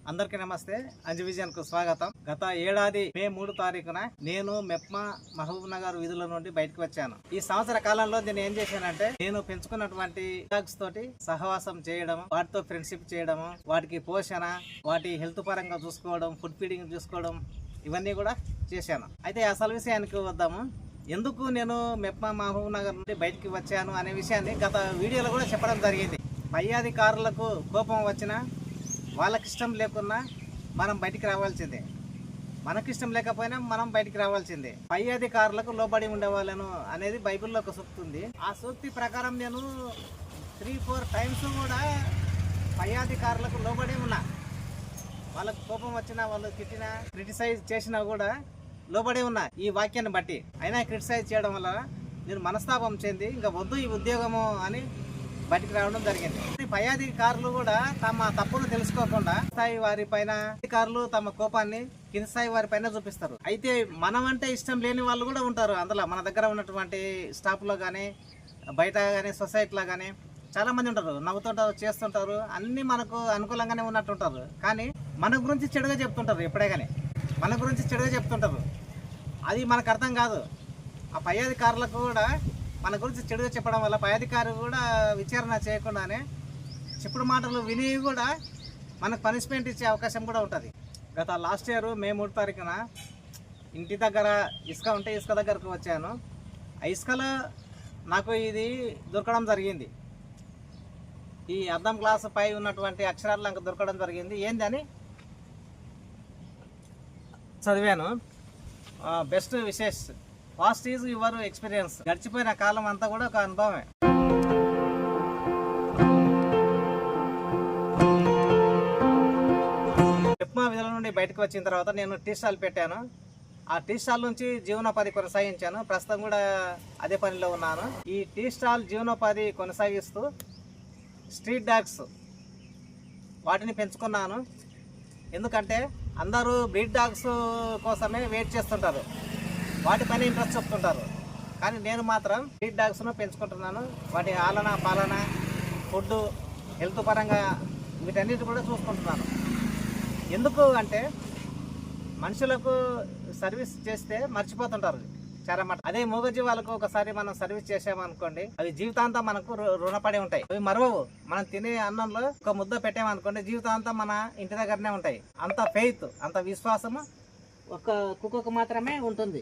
అందరికీ నమస్తే. అంజు కు స్వాగతం. గత ఏడాది మే 3 తారీఖున నేను మెప్మా మహబూబ్ నగర్ విధుల నుండి బయటకు వచ్చాను. ఈ సంవత్సర కాలంలో నేను ఏం చేశానంటే, నేను పెంచుకున్నటువంటి డాగ్స్ తోటి సహవాసం చేయడం, వాటితో ఫ్రెండ్షిప్ చేయడం, వాటికి పోషణ, వాటి హెల్త్ పరంగా చూసుకోవడం, ఫుడ్ ఫీడింగ్ చూసుకోవడం, ఇవన్నీ కూడా చేశాను. అయితే అసలు విషయానికి వద్దాము. ఎందుకు నేను మెప్మా మహబూబ్ నగర్ నుండి బయటికి వచ్చాను అనే విషయాన్ని గత వీడియోలో కూడా చెప్పడం జరిగింది. పై అధికారులకు కోపం వచ్చినా, వాళ్ళకి ఇష్టం లేకున్నా మనం బయటికి రావాల్సిందే. మనకిష్టం లేకపోయినా మనం బయటికి రావాల్సిందే. పై అధికారులకు లోబడి ఉండేవాళ్ళను అనేది బైబిల్లో ఒక సూక్తి ఉంది. ఆ సూక్తి ప్రకారం నేను 3-4 టైమ్స్ కూడా పై అధికారులకు లోబడి ఉన్నా. వాళ్ళకు కోపం వచ్చినా, వాళ్ళు తిట్టినా, క్రిటిసైజ్ చేసినా కూడా లోబడి ఉన్నా ఈ వాక్యాన్ని బట్టి. అయినా క్రిటిసైజ్ చేయడం వల్ల నేను మనస్తాపం చెంది ఇంకా వద్దు ఈ ఉద్యోగము అని బయటికి రావడం జరిగింది. పై అధికారులు కూడా తమ తప్పును తెలుసుకోకుండా స్థాయి వారి పైన అధికారులు తమ కోపాన్ని కింద స్థాయి వారి పైన చూపిస్తారు. అయితే మనం అంటే ఇష్టం లేని వాళ్ళు కూడా ఉంటారు. అందులో మన దగ్గర ఉన్నటువంటి స్టాఫ్లో కానీ, బయట కానీ, సొసైటీలో కానీ చాలా మంది ఉంటారు. నవ్వుతుంటారు, చేస్తుంటారు, అన్ని మనకు అనుకూలంగానే ఉన్నట్టుంటారు. కానీ మన గురించి చెడుగా చెప్తుంటారు. ఎప్పుడే కానీ మన గురించి చెడుగా చెప్తుంటారు. అది మనకు అర్థం కాదు. ఆ పై అధికారులకు కూడా మన గురించి చెడుగా చెప్పడం వల్ల పై అధికారి కూడా విచారణ చేయకుండానే చెప్పుడు మాటలు విని కూడా మనకు పనిష్మెంట్ ఇచ్చే అవకాశం కూడా ఉంటుంది. గత లాస్ట్ ఇయర్ మే 3 తారీఖున ఇంటి దగ్గర ఇసుక ఉంటే ఇసుక దగ్గరకు వచ్చాను. ఆ ఇసుకలో నాకు ఇది దొరకడం జరిగింది. ఈ అద్దం గ్లాస్ పై ఉన్నటువంటి అక్షరాలు నాకు దొరకడం జరిగింది. ఏందని చదివాను. Best wishes, past is your experience. గడిచిపోయిన కాలం అంతా కూడా ఒక అనుభవమే. మెప్మా విధుల నుండి బయటకు వచ్చిన తర్వాత నేను టీ స్టాల్ పెట్టాను. ఆ టీ స్టాల్ నుంచి జీవనోపాధి కొనసాగించాను. ప్రస్తుతం కూడా అదే పనిలో ఉన్నాను. ఈ టీ స్టాల్ జీవనోపాధి కొనసాగిస్తూ స్ట్రీట్ డాగ్స్ వాటిని పెంచుకున్నాను. ఎందుకంటే అందరూ బ్రీడ్ డాగ్స్ కోసమే వెయిట్ చేస్తుంటారు, వాటి పైన ఇంట్రెస్ట్ చెప్తుంటారు. కానీ నేను మాత్రం స్ట్రీట్ డాగ్స్ను పెంచుకుంటున్నాను. వాటి ఆలన పాలన, ఫుడ్, హెల్త్ పరంగా వీటన్నిటి కూడా చూసుకుంటున్నాను. ఎందుకు అంటే మనుషులకు సర్వీస్ చేస్తే మర్చిపోతుంటారు చాలా మాట. అదే మూగజీవాలకు ఒకసారి మనం సర్వీస్ చేసామనుకోండి, అవి జీవితాంతం మనకు రుణపడి ఉంటాయి. అవి మరవవు. మనం తినే అన్నంలో ఒక ముద్ద పెట్టామనుకోండి, జీవితాంతం మన ఇంటి దగ్గరనే ఉంటాయి. అంత ఫెయిత్, అంత విశ్వాసము ఒక కుక్కకు మాత్రమే ఉంటుంది.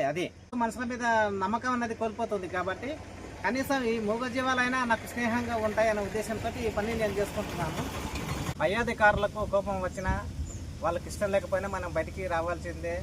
అది మనుషుల మీద నమ్మకం అన్నది కోల్పోతుంది. కాబట్టి కనీసం ఈ మూగజీవాలైనా నాకు స్నేహంగా ఉంటాయి అనే ఉద్దేశంతో ఈ పని నేను చేసుకుంటున్నాను. పై అధికారులకు కోపం వచ్చినా, వాళ్ళకి ఇష్టం లేకపోయినా మనం బయటికి రావాల్సిందే.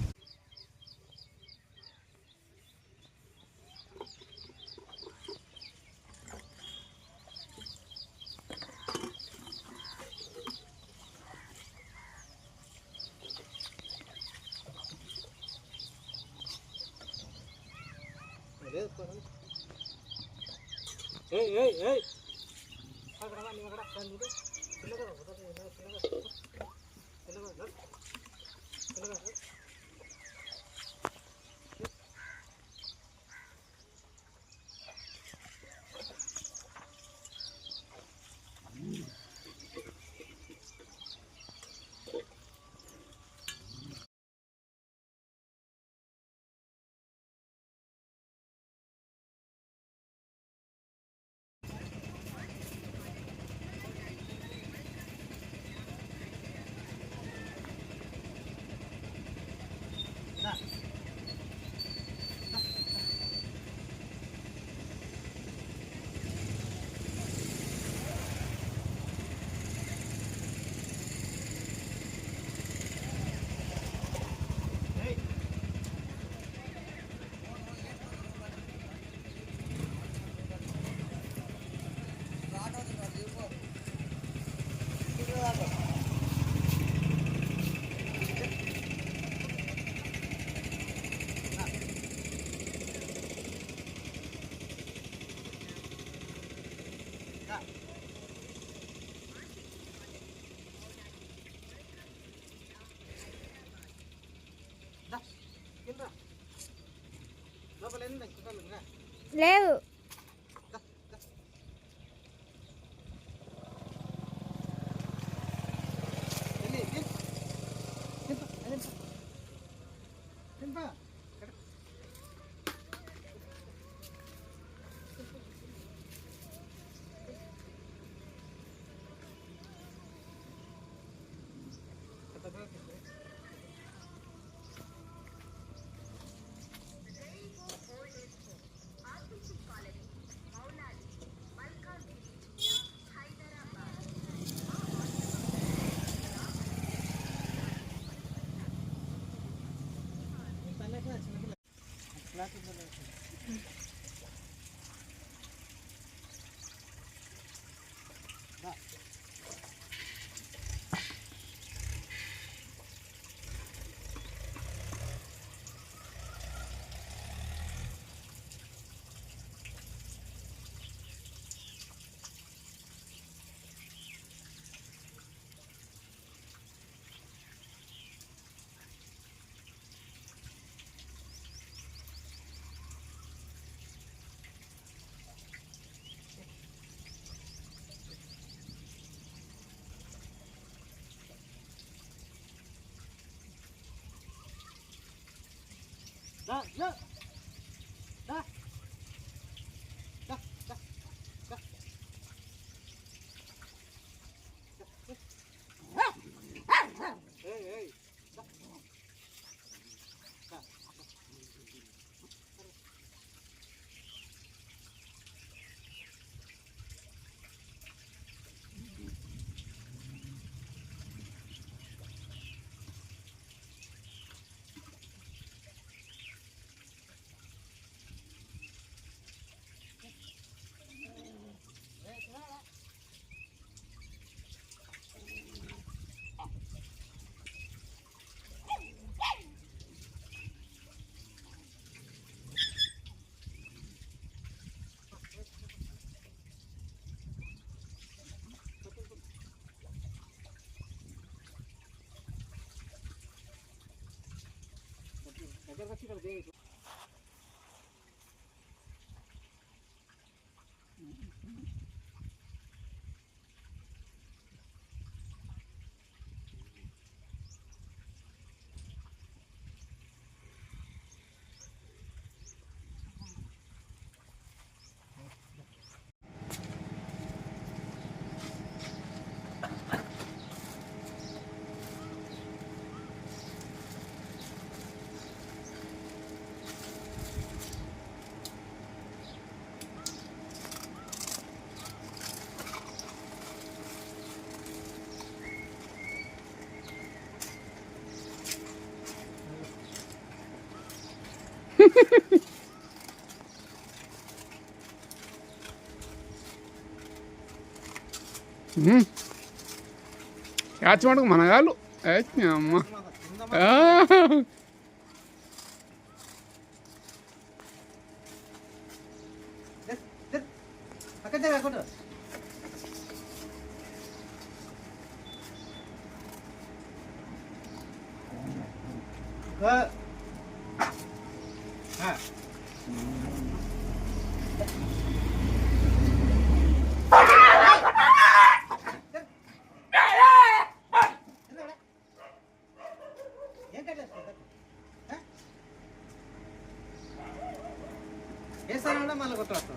లేదు. దా దా దా దా దా దా ఏయ్ ఏయ్ దా దా దగ్గర వచ్చి ఇక్కడ చేయి యాచమాటకు మనగాళ్ళు అమ్మ పక్కన జరగకుండా ఏ సార్ మళ్ళీ కొట్టేస్తాం